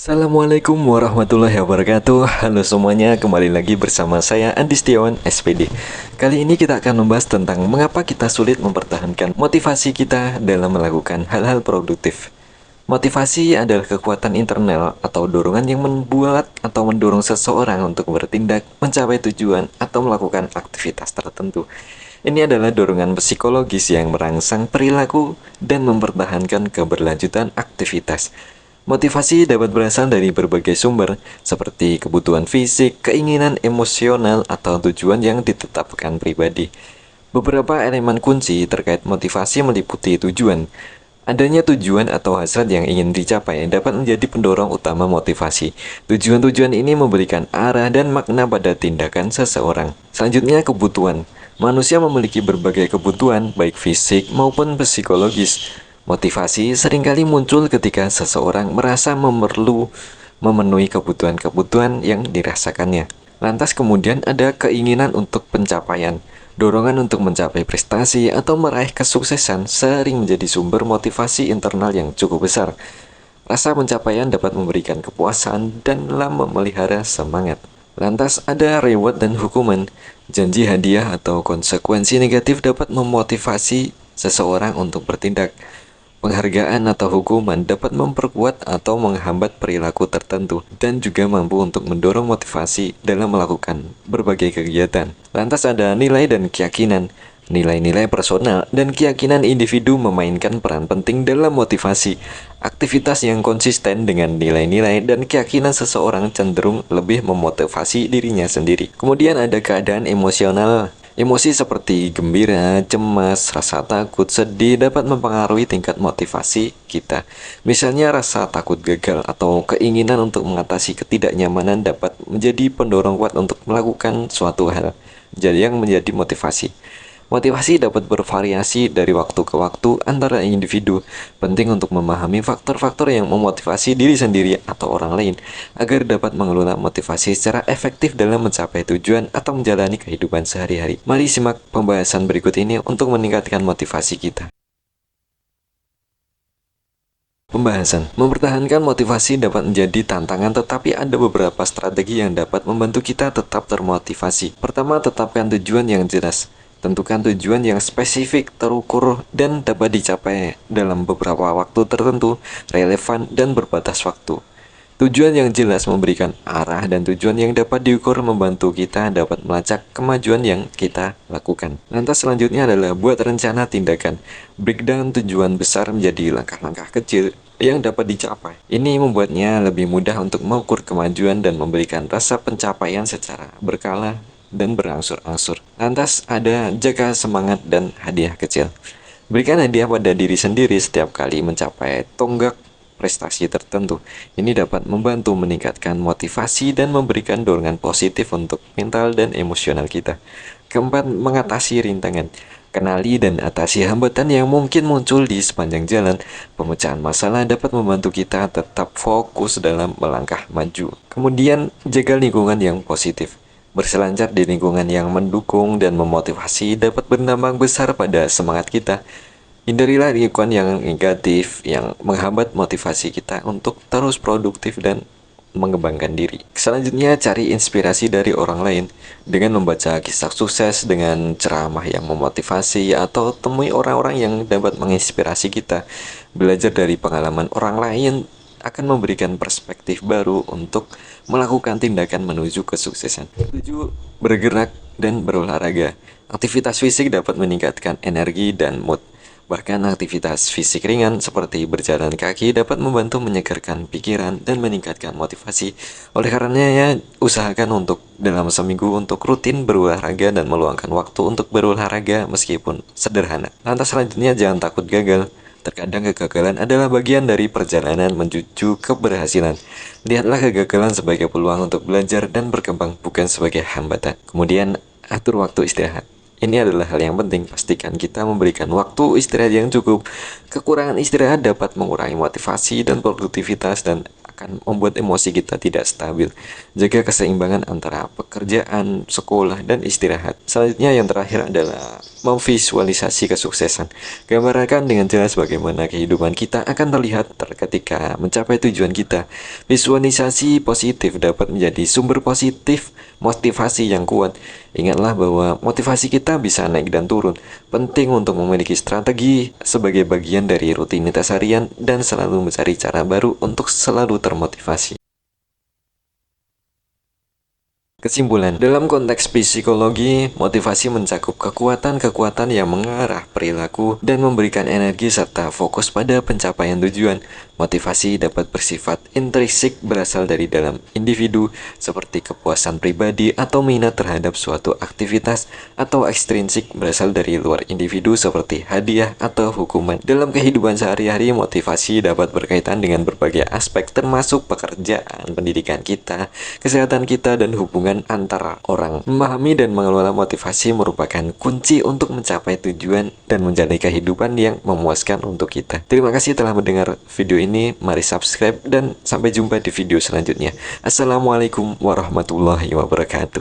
Assalamualaikum warahmatullahi wabarakatuh. Halo semuanya, kembali lagi bersama saya Andi Setiawan SPD. Kali ini kita akan membahas tentang mengapa kita sulit mempertahankan motivasi kita dalam melakukan hal-hal produktif. Motivasi adalah kekuatan internal atau dorongan yang membuat atau mendorong seseorang untuk bertindak, mencapai tujuan, atau melakukan aktivitas tertentu. Ini adalah dorongan psikologis yang merangsang perilaku dan mempertahankan keberlanjutan aktivitas. Motivasi dapat berasal dari berbagai sumber, seperti kebutuhan fisik, keinginan emosional, atau tujuan yang ditetapkan pribadi. Beberapa elemen kunci terkait motivasi meliputi tujuan. Adanya tujuan atau hasrat yang ingin dicapai dapat menjadi pendorong utama motivasi. Tujuan-tujuan ini memberikan arah dan makna pada tindakan seseorang. Selanjutnya, kebutuhan. Manusia memiliki berbagai kebutuhan, baik fisik maupun psikologis. Motivasi seringkali muncul ketika seseorang merasa memenuhi kebutuhan-kebutuhan yang dirasakannya. Lantas kemudian ada keinginan untuk pencapaian. Dorongan untuk mencapai prestasi atau meraih kesuksesan sering menjadi sumber motivasi internal yang cukup besar. Rasa pencapaian dapat memberikan kepuasan dan memelihara semangat. Lantas ada reward dan hukuman. Janji hadiah atau konsekuensi negatif dapat memotivasi seseorang untuk bertindak. Penghargaan atau hukuman dapat memperkuat atau menghambat perilaku tertentu dan juga mampu untuk mendorong motivasi dalam melakukan berbagai kegiatan. Lantas ada nilai dan keyakinan. Nilai-nilai personal dan keyakinan individu memainkan peran penting dalam motivasi. Aktivitas yang konsisten dengan nilai-nilai dan keyakinan seseorang cenderung lebih memotivasi dirinya sendiri. Kemudian ada keadaan emosional. Emosi seperti gembira, cemas, rasa takut, sedih dapat mempengaruhi tingkat motivasi kita. Misalnya rasa takut gagal atau keinginan untuk mengatasi ketidaknyamanan dapat menjadi pendorong kuat untuk melakukan suatu hal. Jadi yang menjadi motivasi. Motivasi dapat bervariasi dari waktu ke waktu antara individu. Penting untuk memahami faktor-faktor yang memotivasi diri sendiri atau orang lain agar dapat mengelola motivasi secara efektif dalam mencapai tujuan atau menjalani kehidupan sehari-hari. Mari simak pembahasan berikut ini untuk meningkatkan motivasi kita. Pembahasan mempertahankan motivasi dapat menjadi tantangan, tetapi ada beberapa strategi yang dapat membantu kita tetap termotivasi. Pertama, tetapkan tujuan yang jelas. Tentukan tujuan yang spesifik, terukur, dan dapat dicapai dalam beberapa waktu tertentu, relevan, dan berbatas waktu. Tujuan yang jelas memberikan arah dan tujuan yang dapat diukur membantu kita dapat melacak kemajuan yang kita lakukan. Lantas selanjutnya adalah buat rencana tindakan. Breakdown tujuan besar menjadi langkah-langkah kecil yang dapat dicapai. Ini membuatnya lebih mudah untuk mengukur kemajuan dan memberikan rasa pencapaian secara berkala dan berangsur-angsur. Lantas ada jaga semangat dan hadiah kecil. Berikan hadiah pada diri sendiri setiap kali mencapai tonggak prestasi tertentu. Ini dapat membantu meningkatkan motivasi dan memberikan dorongan positif untuk mental dan emosional kita. Keempat, mengatasi rintangan. Kenali dan atasi hambatan yang mungkin muncul di sepanjang jalan. Pemecahan masalah dapat membantu kita tetap fokus dalam melangkah maju. Kemudian, jaga lingkungan yang positif. Berselancar di lingkungan yang mendukung dan memotivasi dapat berdampak besar pada semangat kita. Hindarilah lingkungan yang negatif, yang menghambat motivasi kita untuk terus produktif dan mengembangkan diri. Selanjutnya, cari inspirasi dari orang lain dengan membaca kisah sukses, dengan ceramah yang memotivasi, atau temui orang-orang yang dapat menginspirasi kita. Belajar dari pengalaman orang lain akan memberikan perspektif baru untuk melakukan tindakan menuju kesuksesan. 7. Bergerak dan berolahraga. Aktivitas fisik dapat meningkatkan energi dan mood. Bahkan aktivitas fisik ringan seperti berjalan kaki dapat membantu menyegarkan pikiran dan meningkatkan motivasi. Oleh karenanya, usahakan untuk dalam seminggu untuk rutin berolahraga dan meluangkan waktu untuk berolahraga meskipun sederhana. Lantas selanjutnya, jangan takut gagal. Terkadang kegagalan adalah bagian dari perjalanan menuju keberhasilan. Lihatlah kegagalan sebagai peluang untuk belajar dan berkembang, bukan sebagai hambatan. Kemudian, atur waktu istirahat. Ini adalah hal yang penting. Pastikan kita memberikan waktu istirahat yang cukup. Kekurangan istirahat dapat mengurangi motivasi dan produktivitas dan akan membuat emosi kita tidak stabil. Jaga keseimbangan antara pekerjaan, sekolah, dan istirahat. Selanjutnya yang terakhir adalah memvisualisasi kesuksesan. Gambarkan dengan jelas bagaimana kehidupan kita akan terlihat ketika mencapai tujuan kita. Visualisasi positif dapat menjadi sumber positif motivasi yang kuat. Ingatlah bahwa motivasi kita bisa naik dan turun. Penting untuk memiliki strategi sebagai bagian dari rutinitas harian dan selalu mencari cara baru untuk selalu termotivasi. Kesimpulan, dalam konteks psikologi, motivasi mencakup kekuatan-kekuatan yang mengarah perilaku dan memberikan energi serta fokus pada pencapaian tujuan. Motivasi dapat bersifat intrinsik berasal dari dalam individu seperti kepuasan pribadi atau minat terhadap suatu aktivitas, atau ekstrinsik berasal dari luar individu seperti hadiah atau hukuman. Dalam kehidupan sehari-hari, motivasi dapat berkaitan dengan berbagai aspek termasuk pekerjaan, pendidikan kita, kesehatan kita, dan hubungan antara orang. Memahami dan mengelola motivasi merupakan kunci untuk mencapai tujuan dan menjalani kehidupan yang memuaskan untuk kita. Terima kasih telah mendengar video ini. Mari subscribe dan sampai jumpa di video selanjutnya. Assalamualaikum warahmatullahi wabarakatuh.